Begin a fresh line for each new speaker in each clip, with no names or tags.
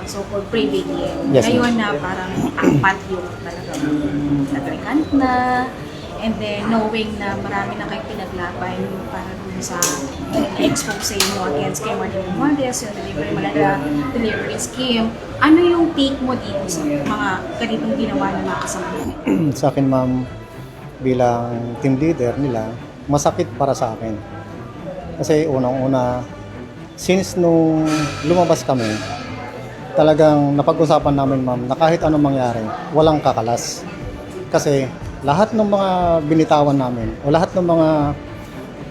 so-called prevailing.
Yes,
Ngayon na parang apat yung talagang nag-recant na, and then knowing na marami na kayong pinaglaban yung para dun sa expose mo against kay Martin Romualdez, yung delivery malala delivery scheme. Ano yung take mo dito sa mga ganitong ginawa ng mga kasama mo?
Sa akin, ma'am, bilang team leader nila, masakit para sa akin. Kasi unang-una, since nung lumabas kami, talagang napag-usapan namin, ma'am, na kahit anong mangyari, walang kakalas. Kasi lahat ng mga binitawan namin o lahat ng mga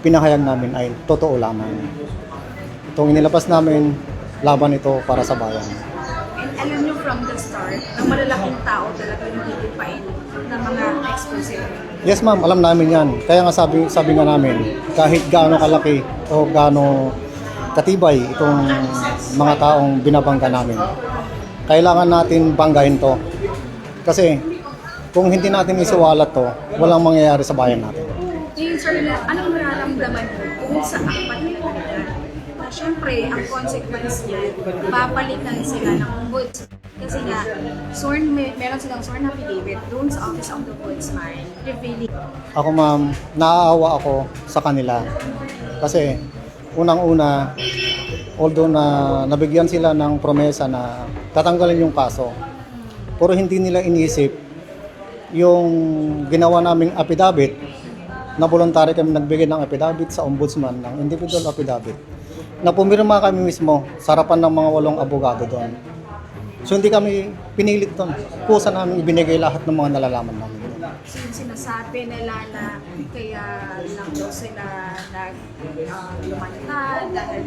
pinahayag namin ay totoo lamang. Itong inilabas namin, laban ito para sa bayan.
And alam nyo from the start, na malalaking tao talaga yung hilipain ng mga expose.
Yes, ma'am, alam namin yan. Kaya nga sabi nga namin, kahit gaano kalaki o gaano katibay itong mga taong binabangga namin, kailangan natin banggahin to. Kasi kung hindi natin isuwalat to, walang mangyayari sa bayan natin.
Ngayon, sir, anong nararamdaman mo kung sa apat na talaga? Siyempre, ang consequence niya, papalitan sila ng ombudsman. Kasi nga, meron silang sworn affidavit doon sa Office of the Ombudsman, revealing.
Ako, ma'am, naaawa ako sa kanila. Kasi unang-una, although na nabigyan sila ng promesa na tatanggalin yung kaso, pero hindi nila inisip yung ginawa naming affidavit na voluntary kami nagbigay ng affidavit sa ombudsman ng individual affidavit na pumirma kami mismo sa harapan ng mga 8 abogado doon. So hindi kami pinilit doon. Kusa namin ibinigay lahat ng mga nalalaman namin.
So yung sinasabi nila na kaya lang daw sila lumantad dahil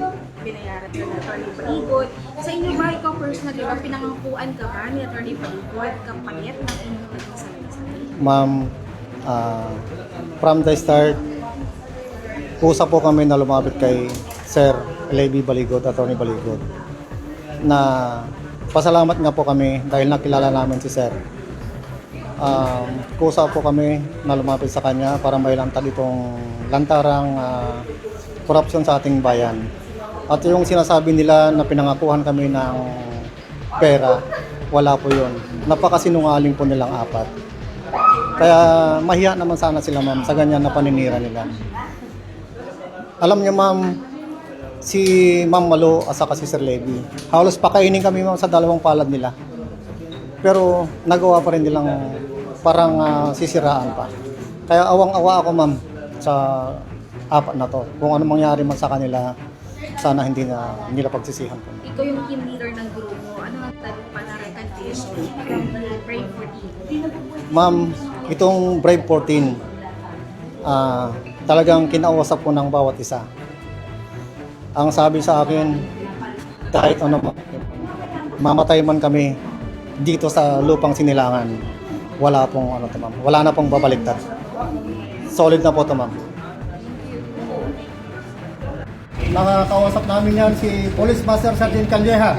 binayaran nila na Atty. Baligot. Sa inyo ba, ikaw personally, ba pinangangkuan ka ba ni Atty. Baligot kapalit ng inyong nagsasabi?
Ma'am, from the start, kusa po kami na lumapit kay Sir Levy Baligot, Atty. Baligot, na pasalamat nga po kami dahil nakilala namin si Sir. Kusa po kami na lumapit sa kanya para may lantad itong lantarang korupsyon sa ating bayan. At yung sinasabi nila na pinangakuhan kami ng pera, wala po yun. Napakasinungaling po nilang apat. Kaya mahiya naman sana sila, ma'am, sa ganyan na paninira nila. Alam niyo, ma'am, si Ma'am Malo at saka si Sir Levy, halos pakainin kami, ma'am, sa dalawang palad nila. Pero nagawa pa rin nilang parang sisiraan pa. Kaya awang-awa ako, ma'am, sa apat na to. Kung ano mangyari man sa kanila, sana hindi na nila pagsisihan po.
Ikaw yung team leader ng grupo. Ano ang tanong pa na recantation from the Brave 14?
Ma'am, itong Brave 14, talagang kinausap ko ng bawat isa. Ang sabi sa akin, kahit ano, mamatay man kami dito sa lupang sinilangan, wala pong ano to, ma'am. Wala na pong babaliktad. Solid na po to, ma'am. Nakakausap namin yan si Police Master Sergeant Calleja.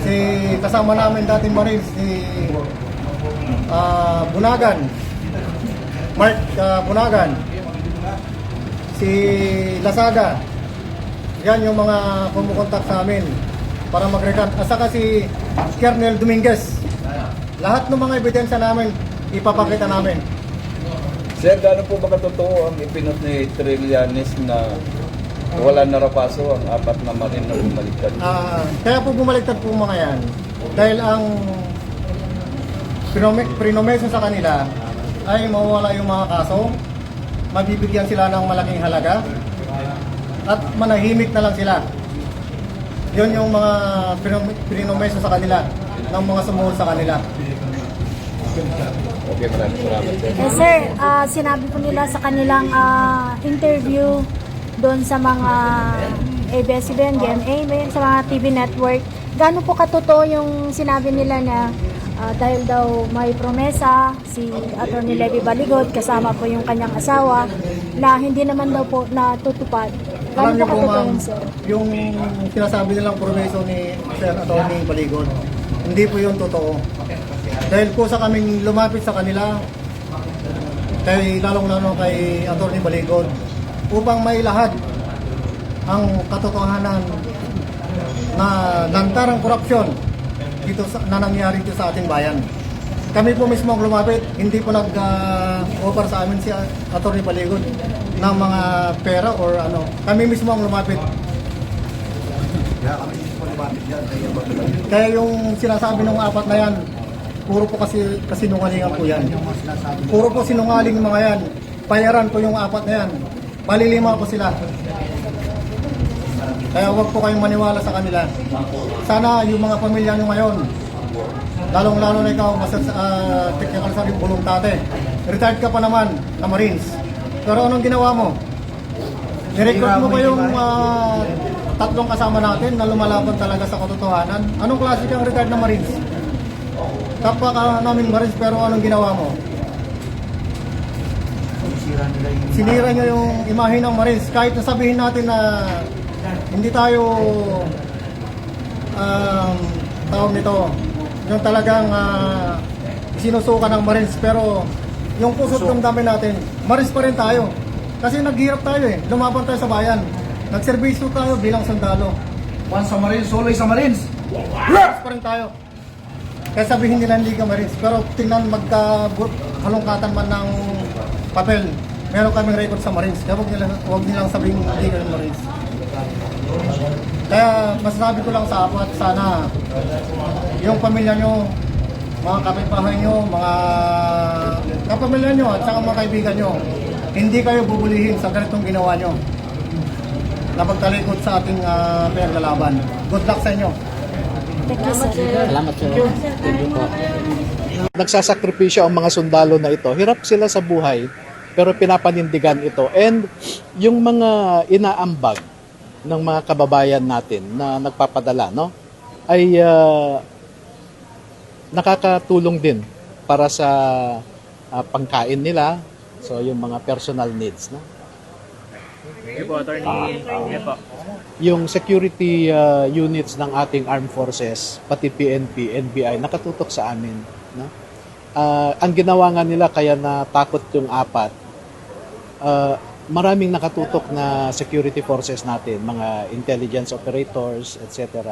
Si kasama namin dating Marines, si Bunagan, Mark Bunagan, si Lasaga. Yan yung mga kumukontak sa amin para mag-recant. At saka si Colonel Dominguez. Lahat ng mga ebidensya namin, ipapakita namin.
Sir, gaano po ba katotoo ang ipinot ni Trillanes na wala na rapaso ang apat na marin na bumaliktad?
Kaya po bumaliktad po mga yan. Dahil ang prinomeso sa kanila ay mawawala yung mga kaso, mabibigyan sila ng malaking halaga, at manahimik na lang sila. Yun yung mga prinomeso sa kanila ng mga sumuhol sa kanila.
Okay, maraming salamat, sir.
Sir, sinabi po nila sa kanilang interview doon sa mga ABS-CBN, GMA, sa mga TV network, gaano po katotoo yung sinabi nila na dahil daw may promesa si Atty. Levy Baligot kasama po yung kanyang asawa na hindi naman daw po natutupad.
Alam
Gaano
niyo
po
po,
katotoo
ma'am,
yun, sir?
yung sinasabi nilang promeso ni Sir Atty. Baligot, hindi po yun totoo. Dahil kusa kaming lumapit sa kanila, lalong-lalo kay Atty. Baligot, upang mailahad ang katotohanan na lantarang korupsyon na nangyari dito sa ating bayan. Kami po mismo ang lumapit, hindi po nag-offer sa amin si Atty. Baligod ng mga pera or ano. Kami mismo ang lumapit. Kaya yung sinasabi ng apat na yan, puro po kasi sinungalingan po yan. Puro po sinungaling mga yan. Bayaran po yung apat na yan. Malilima po sila. Kaya huwag po kayong maniwala sa kanila. Sana yung mga pamilya nyo ngayon, lalong-lalo na ikaw, technical sa rin voluntate. Retired ka pa naman na Marines. Pero anong ginawa mo? Nirecruit mo ba yung tatlong kasama natin na lumalaban talaga sa katotohanan? Anong klase kang retired na Marines? Kapwa ka namin Marines, pero anong ginawa mo? Sinira nyo yung imahe ng Marines. Kahit nasabihin natin na hindi tayo tawag nito, yung talagang sinusuka ng Marines, pero yung puso't damdamin natin, Marines pa rin tayo. Kasi naghirap tayo lumaban tayo sa bayan. Nagserbisyo tayo bilang sundalo.
Once sa Marines, always sa Marines.
Marines pa rin tayo. Kaya sabihin nila hindi ka Marines, pero tingnan magka-halongkatan man ng papel, meron kaming record sa Marines. Kaya huwag nilang sabihin hindi ka Marines. Kaya masasabi ko lang sa apat, sana yung pamilya nyo, mga kapitbahay nyo, mga kapamilya nyo at saka mga kaibigan nyo, hindi kayo bubulihin sa ganitong ginawa nyo na pagtalikod sa ating pinaglalaban. Good luck sa inyo.
Salamat sir. Thank you po. Nagsasakripisyo ang mga sundalo na ito. Hirap sila sa buhay, pero pinapanindigan ito. And yung mga inaambag ng mga kababayan natin na nagpapadala, no, ay nakakatulong din para sa pangkain nila. So yung mga personal needs, no. Yung security units ng ating armed forces, pati PNP, NBI, nakatutok sa amin. No? Ang ginawa nga nila kaya natakot yung apat, maraming nakatutok na security forces natin, mga intelligence operators, etc.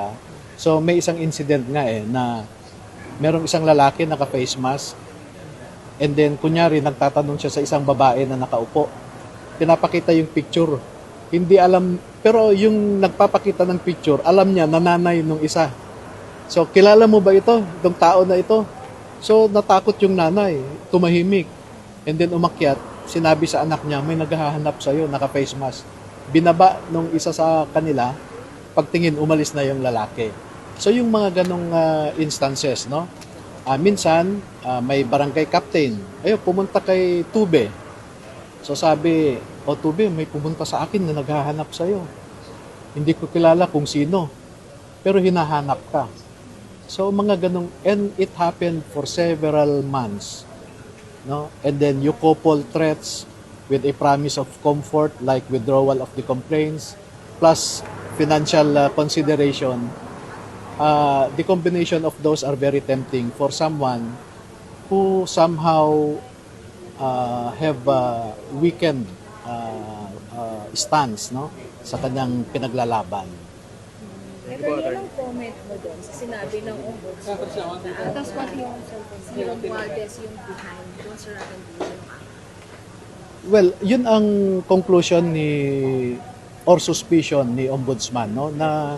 So may isang incident nga na merong isang lalaki naka-face mask, and then kunyari nagtatanong siya sa isang babae na nakaupo. Pinapakita yung picture. Hindi alam, pero yung nagpapakita ng picture, alam niya na nanay nung isa. So, kilala mo ba ito? Itong tao na ito? So, natakot yung nanay, tumahimik. And then umakyat, sinabi sa anak niya, may naghahanap sa'yo, naka-face mask. Binaba nung isa sa kanila, pagtingin, umalis na yung lalaki. So, yung mga ganong instances, no? Minsan, may barangay captain, pumunta kay Tube. So sabi, Tube, may pumunta sa akin na naghahanap sa'yo. Hindi ko kilala kung sino, pero hinahanap ka. So mga ganong, and it happened for several months. No? And then you couple threats with a promise of comfort like withdrawal of the complaints, plus financial consideration. The combination of those are very tempting for someone who somehow have weakened stance, no, sa kanyang pinaglalaban.
Pero anong comment mo doon sa sinabi ng ombudsman na that's what yung Romualdez yung behind doon sa recommendation?
Well, yun ang conclusion or suspicion ni ombudsman, no, na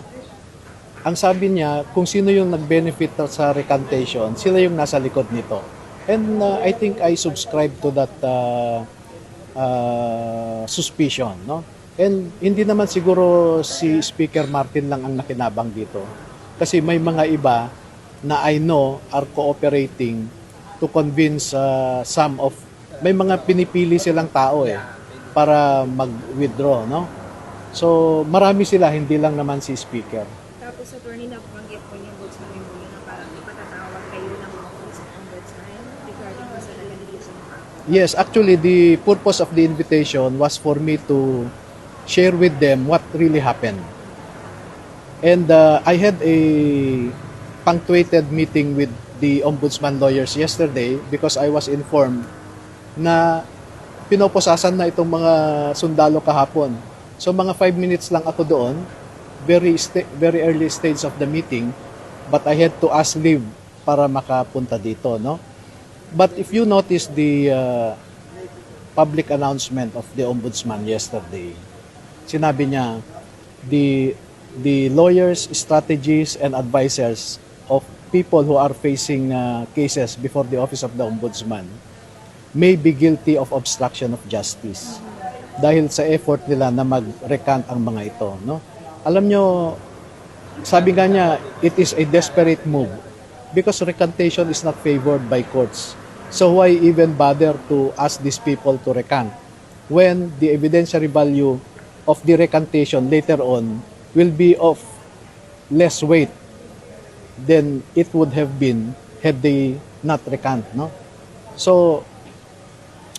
ang sabi niya, kung sino yung nag-benefit sa recantation, sila yung nasa likod nito. And I think I subscribe to that suspicion, no? And hindi naman siguro si Speaker Martin lang ang nakinabang dito. Kasi may mga iba na I know are cooperating to convince may mga pinipili silang tao para mag-withdraw, no? So marami sila, hindi lang naman si Speaker.
Tapos attorney, nabanggit po yung ombudsman yung na parang ipatatawag kayo ng office of ombudsman regarding sa allegation ng
Yes, actually the purpose of the invitation was for me to share with them what really happened. And I had a punctuated meeting with the ombudsman lawyers yesterday because I was informed na pinoposasan na itong mga sundalo kahapon. So mga 5 minutes lang ako doon. very early stage of the meeting, but I had to ask leave para makapunta dito, no? But if you notice the public announcement of the Ombudsman yesterday, sinabi niya, the lawyers, strategists, and advisors of people who are facing cases before the Office of the Ombudsman may be guilty of obstruction of justice dahil sa effort nila na mag-recant ang mga ito, no? Alam nyo, sabi nga niya, it is a desperate move because recantation is not favored by courts. So why even bother to ask these people to recant when the evidentiary value of the recantation later on will be of less weight than it would have been had they not recant, no? So,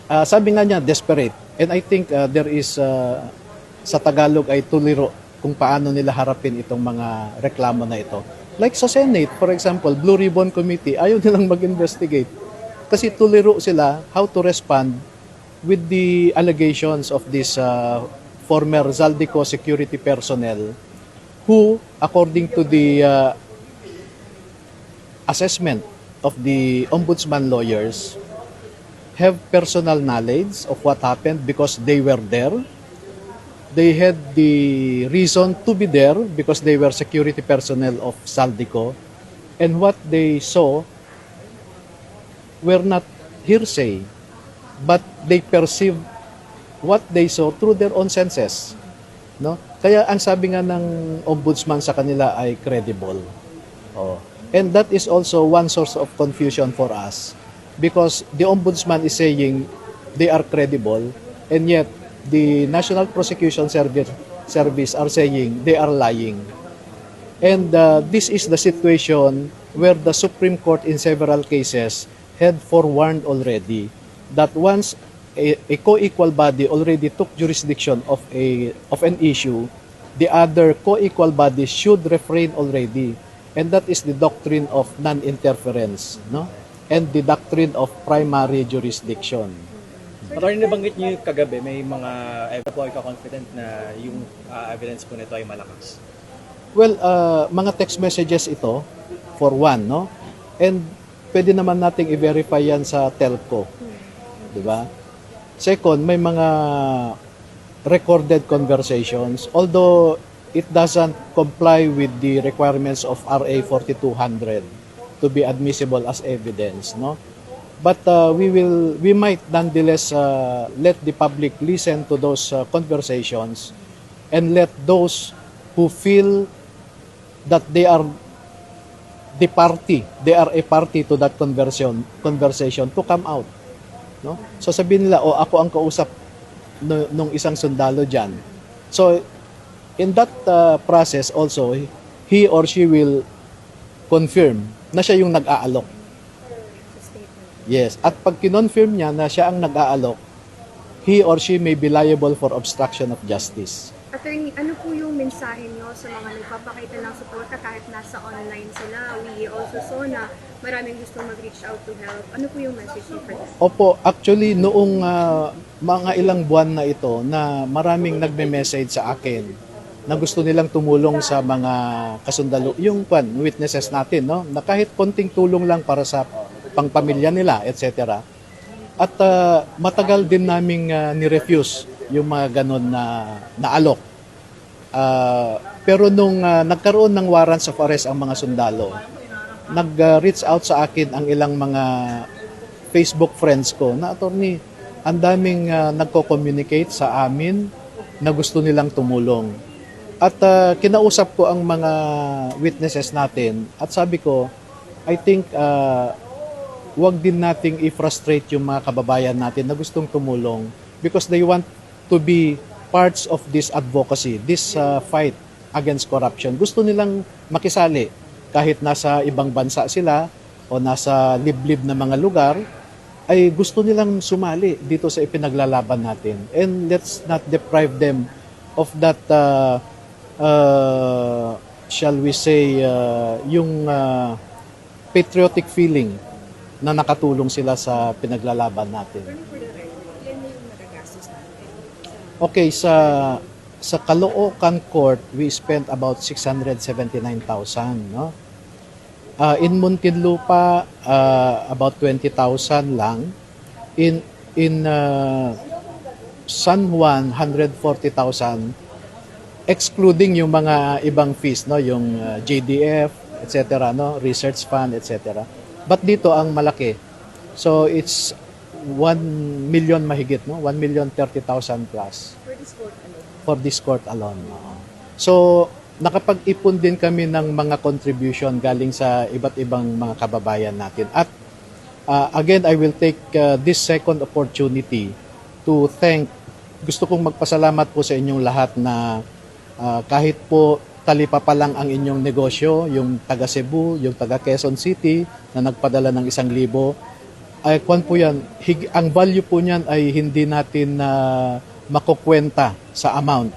sabi nga niya, desperate. And I think there is, sa Tagalog ay tuliro kung paano nila harapin itong mga reklamo na ito. Like sa Senate, for example, Blue Ribbon Committee, ayaw nilang mag-investigate. Kasi tuliro sila how to respond with the allegations of this former Zaldico security personnel who, according to the assessment of the ombudsman lawyers, have personal knowledge of what happened because they were there. They had the reason to be there because they were security personnel of Zaldico. And what they saw were not hearsay, but they perceived what they saw through their own senses. No? Kaya ang sabi nga ng ombudsman sa kanila ay credible. Oh. And that is also one source of confusion for us because the ombudsman is saying they are credible and yet the National Prosecution Service are saying they are lying. And this is the situation where the Supreme Court in several cases had forewarned already that once a co-equal body already took jurisdiction of an issue, the other co-equal bodies should refrain already. And that is the doctrine of non-interference, no? And the doctrine of primary jurisdiction.
Attorney, nabanggit niyo kagabi, may mga po ay confident na yung evidence po nito ay malakas.
Well, mga text messages ito, for one, no? And pwede naman nating i-verify yan sa telco. Di ba? Second, may mga recorded conversations, although it doesn't comply with the requirements of RA 4200 to be admissible as evidence, no? But we might nonetheless let the public listen to those conversations and let those who feel that they are a party to that conversation to come out, no? So sabihin nila, ako ang kausap nung isang sundalo diyan. So in that process also, he or she will confirm na siya yung nag-aalok. Yes, at pag kinonfirm niya na siya ang nag-aalok, he or she may be liable for obstruction of justice.
Attorney, ano po yung mensahe nyo sa mga nagpapakita ng suporta kahit nasa online sila? We also saw na maraming gusto mag-reach out to help. Ano po yung message nyo for that?
Opo, actually noong mga ilang buwan na ito na maraming nagme-message sa akin na gusto nilang tumulong sa mga kasundalo, yung witnesses natin, no? Na kahit konting tulong lang para sa pangpamilya nila, etc. At matagal din naming ni-refuse yung mga ganon na alok. Pero nung nagkaroon ng warrants of arrest ang mga sundalo, nag-reach out sa akin ang ilang mga Facebook friends ko na, attorney, ang daming nagko-communicate sa amin na gusto nilang tumulong. At kinausap ko ang mga witnesses natin at sabi ko, I think wag din nating i-frustrate yung mga kababayan natin na gustong tumulong because they want to be parts of this advocacy, this fight against corruption. Gusto nilang makisali kahit nasa ibang bansa sila o nasa liblib na mga lugar, ay gusto nilang sumali dito sa ipinaglalaban natin. And let's not deprive them of that, shall we say, yung patriotic feeling na nakatulong sila sa pinaglalaban natin. Okay, sa sa Caloocan Court, we spent about 679,000, no? In Muntinlupa, about 20,000 lang. In San Juan, 140,000, excluding yung mga ibang fees, no, yung JDF, etc., no, research fund, etc. But dito ang malaki. So it's 1 million mahigit, no, 1,030,000 plus for this court alone. Oo. So nakapag-ipon din kami ng mga contribution galing sa iba't ibang mga kababayan natin. At again, I will take this second opportunity to thank, gusto kong magpasalamat po sa inyong lahat na kahit po talipa pa lang ang inyong negosyo, yung taga Cebu, yung taga Quezon City na nagpadala ng 1,000, ay kwan po yan, ang value po niyan ay hindi natin makukwenta sa amount.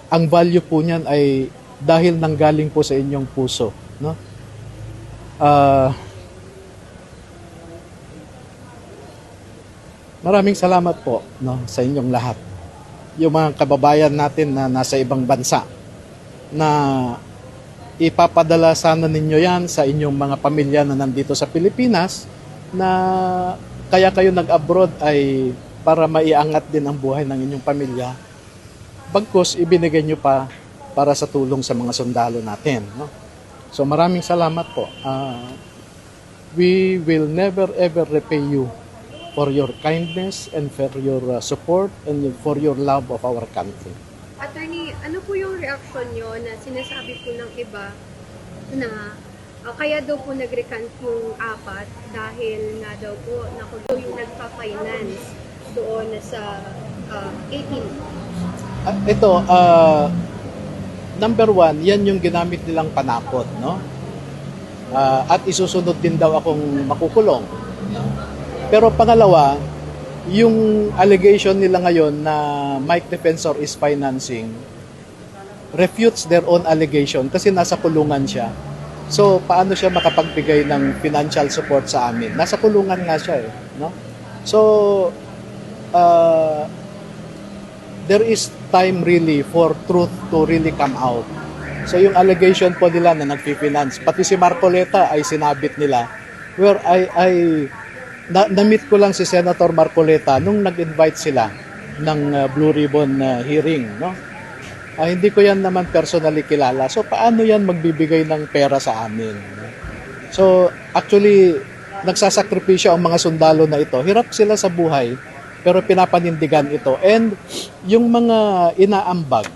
Ang value po niyan ay dahil nanggaling po sa inyong puso, no? Maraming salamat po, no, sa inyong lahat. Yung mga kababayan natin na nasa ibang bansa, na ipapadala sana ninyo yan sa inyong mga pamilya na nandito sa Pilipinas, na kaya kayo nag-abroad ay para maiangat din ang buhay ng inyong pamilya. Bagkus, ibinigay nyo pa para sa tulong sa mga sundalo natin, no? So maraming salamat po. We will never ever repay you for your kindness and for your support and for your love of our country.
Attorney, ano po yung reaction nyo na sinasabi po ng iba na kaya daw po nag-recant yung apat dahil nga daw po nakulo yung nagpa-finance doon sa 18?
Ito, number one, yan yung ginamit nilang panakot, no? At isusunod din daw akong makukulong. Pero pangalawa, yung allegation nila ngayon na Mike Defensor is financing refutes their own allegation kasi nasa kulungan siya. So, paano siya makapagbigay ng financial support sa amin? Nasa kulungan nga siya, eh, no? So, there is time really for truth to really come out. So, yung allegation po nila na nag-finance, pati si Marcoleta ay sinabit nila, where na-meet ko lang si Senator Marcoleta nung nag-invite sila ng Blue Ribbon hearing, no? Hindi ko yan naman personally kilala. So, paano yan magbibigay ng pera sa amin? So, actually, nagsasakripisyo ang mga sundalo na ito. Hirap sila sa buhay, pero pinapanindigan ito. And yung mga inaambag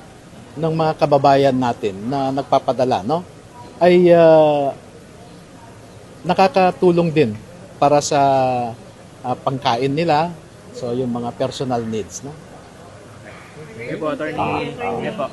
ng mga kababayan natin na nagpapadala, no, ay nakakatulong din para sa pangkain nila. So, yung mga personal needs, no?
Sige po, attorney. Sige po.